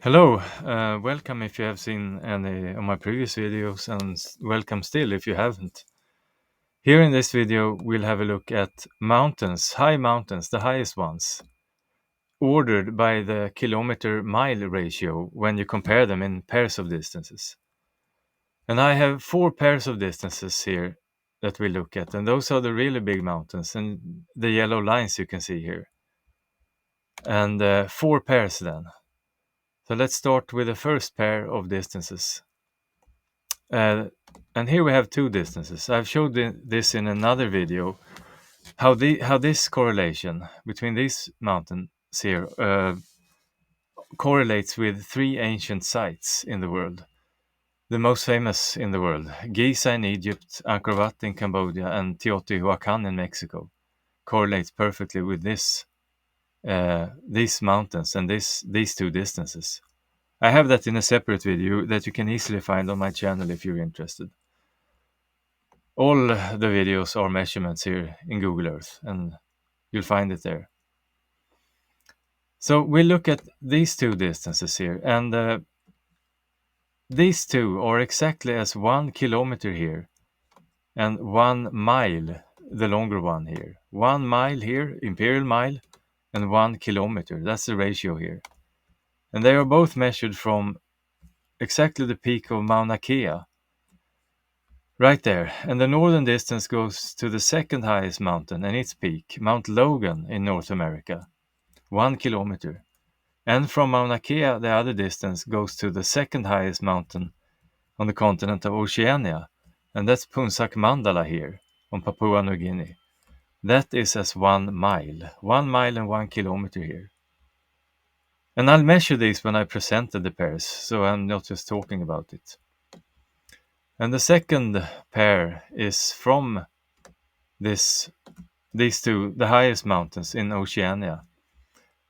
Hello, welcome if you have seen any of my previous videos, and welcome still if you haven't. Here in this video, we'll have a look at mountains, high mountains, the highest ones, ordered by the kilometer-mile ratio when you compare them in pairs of distances. And I have four pairs of distances here that we look at, and those are the really big mountains, and the yellow lines you can see here. And four pairs then. So let's start with the first pair of distances. Uh, and here we have two distances. I've showed this in another video, how this correlation between these mountains here correlates with three ancient sites in the world. The most famous in the world, Giza in Egypt, Angkor Wat in Cambodia, and Teotihuacan in Mexico, correlates perfectly with these mountains and these two distances. I have that in a separate video that you can easily find on my channel if you're interested. All the videos are measurements here in Google Earth, and you'll find it there. So we look at these two distances here, and these two are exactly as 1 kilometer here and 1 mile, the longer one here. 1 mile here, imperial mile, and 1 kilometer. That's the ratio here. And they are both measured from exactly the peak of Mauna Kea, right there. And the northern distance goes to the second highest mountain and its peak, Mount Logan in North America, 1 kilometer. And from Mauna Kea, the other distance goes to the second highest mountain on the continent of Oceania, and that's Punsak Mandala here on Papua New Guinea. That is as 1 mile, 1 mile and 1 kilometer here. And I'll measure these when I presented the pairs, so I'm not just talking about it. And the second pair is from these two, the highest mountains in Oceania.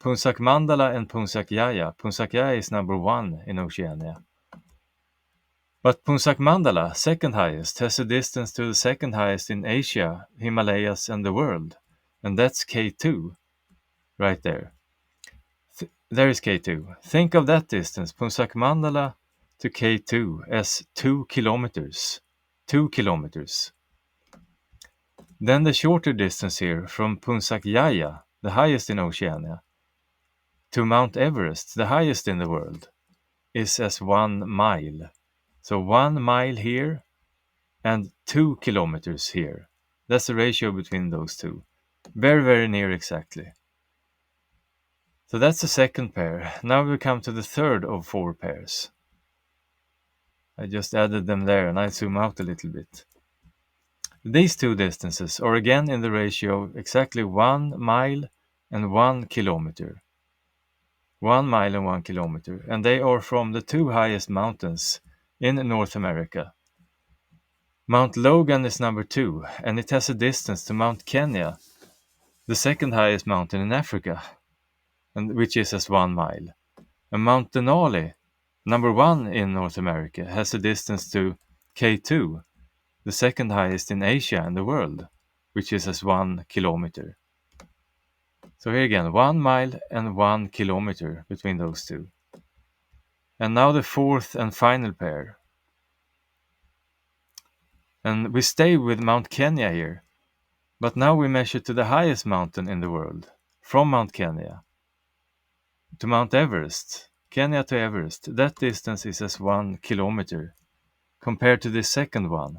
Punsak Mandala and Punsak Jaya. Punsak Jaya is number 1 in Oceania. But Punsak Mandala, second highest, has a distance to the second highest in Asia, Himalayas, and the world. And that's K2, right there. There is K2. Think of that distance, Punsak Mandala to K2, as 2 kilometers. 2 kilometers. Then the shorter distance here, from Punsak Jaya, the highest in Oceania, to Mount Everest, the highest in the world, is as 1 mile. So 1 mile here and 2 kilometers here. That's the ratio between those two. Very, very near exactly. So that's the second pair. Now we come to the third of four pairs. I just added them there, and I zoom out a little bit. These two distances are again in the ratio of exactly 1 mile and 1 kilometer. 1 mile and 1 kilometer. And they are from the two highest mountains in North America. Mount Logan is number 2, and it has a distance to Mount Kenya, the second highest mountain in Africa, and which is as 1 mile. And Mount Denali, number 1 in North America, has a distance to K2, the second highest in Asia and the world, which is as 1 kilometer. So here again, 1 mile and 1 kilometer between those two. And now the fourth and final pair. And we stay with Mount Kenya here, but now we measure to the highest mountain in the world, from Mount Kenya to Mount Everest, Kenya to Everest. That distance is as 1 kilometer, compared to the second one,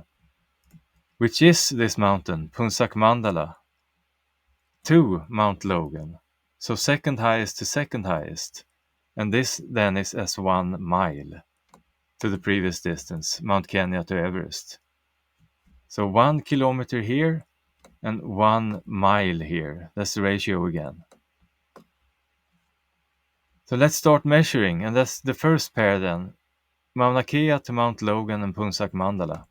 which is this mountain, Punsak Mandala, to Mount Logan. So second highest to second highest. And this then is as 1 mile to the previous distance, Mount Kenya to Everest. So 1 kilometer here and 1 mile here. That's the ratio again. So let's start measuring, and that's the first pair then. Mauna Kea to Mount Logan and Punsak Mandala.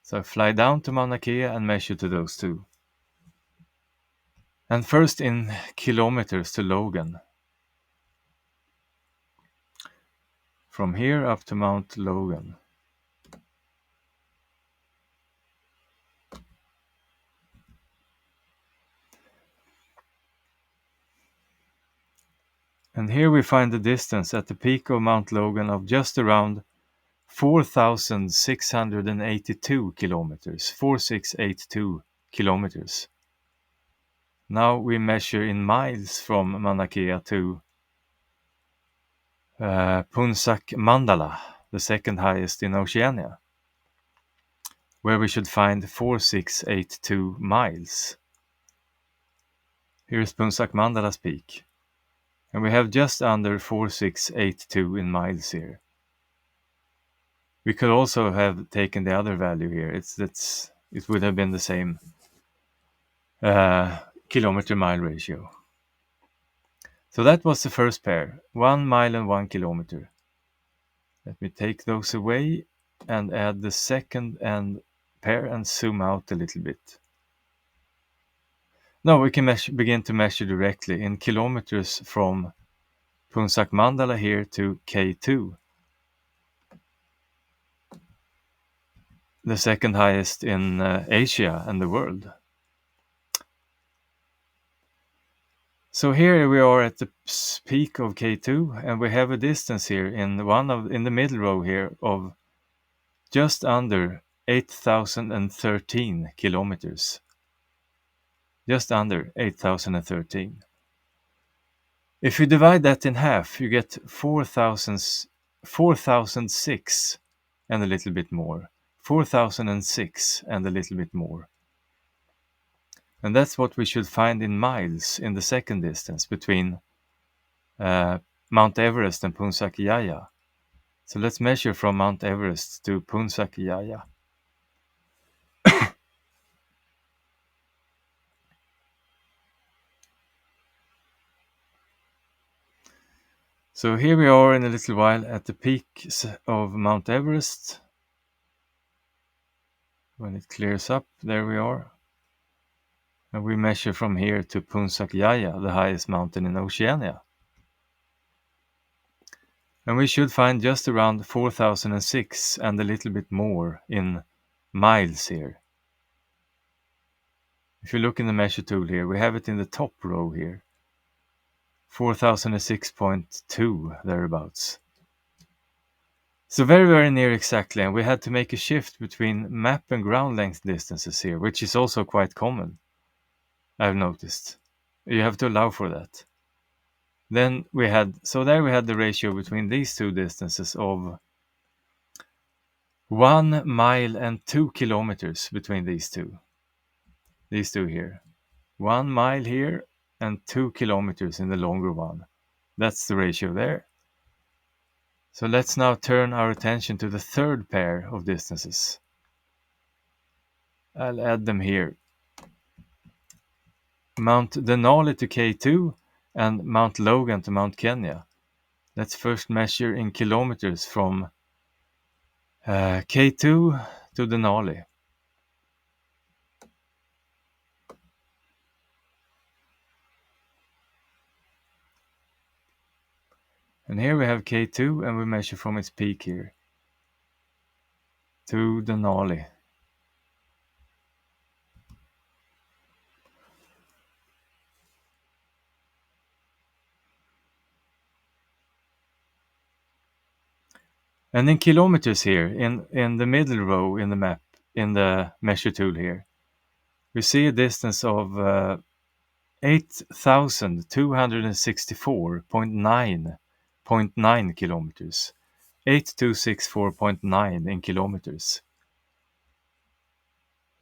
So I fly down to Mauna Kea and measure to those two. And first in kilometers to Logan. From here up to Mount Logan. And here we find the distance at the peak of Mount Logan of just around 4,682 kilometers, 4682 kilometers. Now we measure in miles from Mauna Kea to Punsak Mandala, the second highest in Oceania, where we should find 4682 miles. Here is Punsak Mandala's peak, and we have just under 4682 in miles here. We could also have taken the other value here. It would have been the same kilometer-mile ratio. So that was the first pair, 1 mile and 1 kilometer. Let me take those away and add the second pair and zoom out a little bit. Now we can begin to measure directly in kilometers from Punsak Mandala here to K2, the second highest in Asia and the world. So here we are at the peak of K2, and we have a distance here in the middle row here of just under 8,013 kilometers. Just under 8,013. If you divide that in half, you get 4,006 and a little bit more. 4,006 and a little bit more. And that's what we should find in miles in the second distance between Mount Everest and Punsak Yaya. So let's measure from Mount Everest to Punsak Yaya. So here we are in a little while at the peak of Mount Everest. When it clears up, there we are. And we measure from here to Punsak Yaya, the highest mountain in Oceania. And we should find just around 4,006 and a little bit more in miles here. If you look in the measure tool here, we have it in the top row here. 4,006.2 thereabouts. So very, very near exactly, and we had to make a shift between map and ground length distances here, which is also quite common, I've noticed. You have to allow for that. Then we had the ratio between these two distances of 1 mile and 2 kilometers between these two. These two here. 1 mile here and 2 kilometers in the longer one. That's the ratio there. So let's now turn our attention to the third pair of distances. I'll add them here. Mount Denali to K2 and Mount Logan to Mount Kenya. Let's first measure in kilometers from K2 to Denali. And here we have K2 and we measure from its peak here to Denali. And in kilometers here, in the middle row in the map, in the measure tool here, we see a distance of 8,264.9 kilometers. 8,264.9 in kilometers.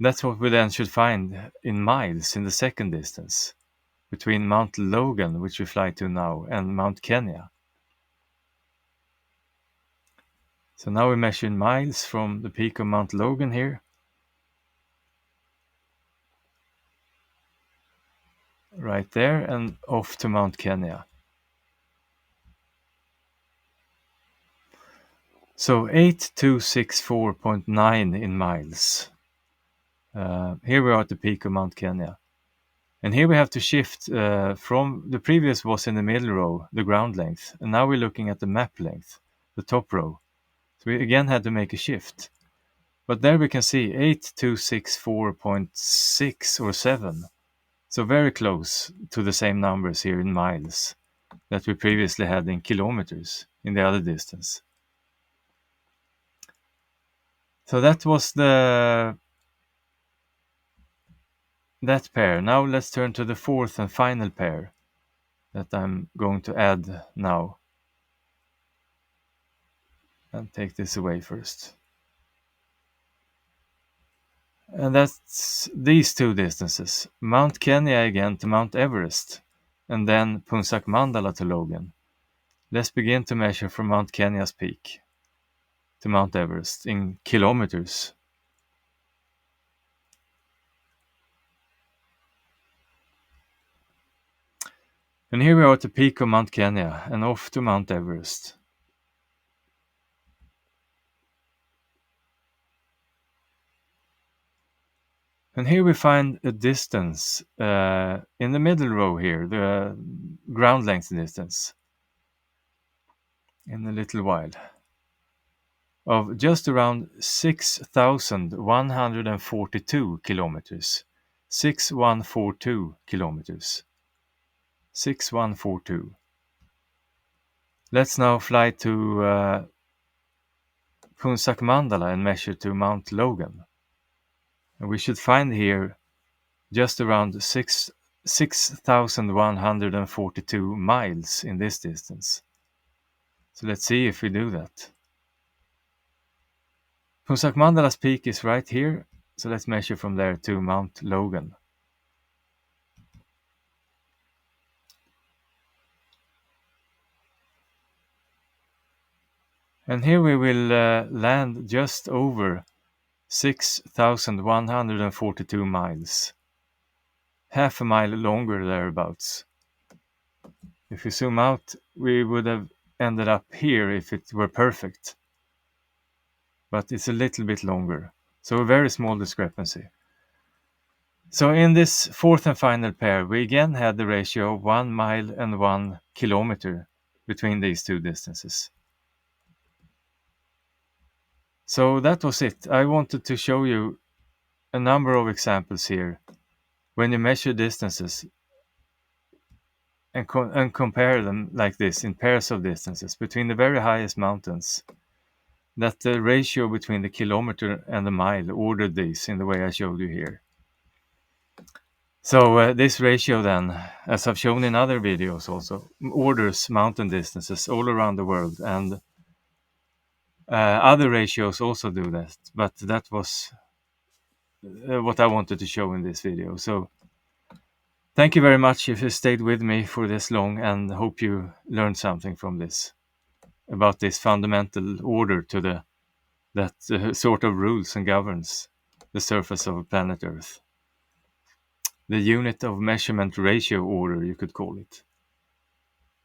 That's what we then should find in miles in the second distance, between Mount Logan, which we fly to now, and Mount Kenya. So now we measure in miles from the peak of Mount Logan here. Right there, and off to Mount Kenya. So 8,264.9 in miles. Here we are at the peak of Mount Kenya. And here we have to shift from the previous was in the middle row, the ground length. And now we're looking at the map length, the top row. So we again had to make a shift. But there we can see 8,264.6 or 7. So very close to the same numbers here in miles. that we previously had in kilometers in the other distance. So that was that pair. Now let's turn to the fourth and final pair that I'm going to add now. And take this away first. And that's these two distances. Mount Kenya again to Mount Everest, and then Punsak Mandala to Logan. Let's begin to measure from Mount Kenya's peak to Mount Everest in kilometers. And here we are at the peak of Mount Kenya and off to Mount Everest. And here we find a distance in the middle row here, the ground length distance, in a little while, of just around 6,142 kilometers. 6142 kilometers. 6142. Let's now fly to Punsak Mandala and measure to Mount Logan. And we should find here just around 6,142 miles in this distance. So let's see if we do that. Punsak Mandala's peak is right here, so let's measure from there to Mount Logan. And here we will land just over 6,142 miles. Half a mile longer thereabouts. If we zoom out, we would have ended up here if it were perfect. But it's a little bit longer. So a very small discrepancy. So in this fourth and final pair, we again had the ratio of 1 mile and 1 kilometer between these two distances. So that was it. I wanted to show you a number of examples here when you measure distances and compare them like this in pairs of distances between the very highest mountains, that the ratio between the kilometer and the mile ordered these in the way I showed you here. So this ratio then, as I've shown in other videos also, orders mountain distances all around the world, and other ratios also do that, but that was what I wanted to show in this video. So thank you very much if you stayed with me for this long, and hope you learned something from this about this fundamental order to that sort of rules and governs the surface of planet Earth. The unit of measurement ratio order, you could call it.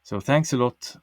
So thanks a lot.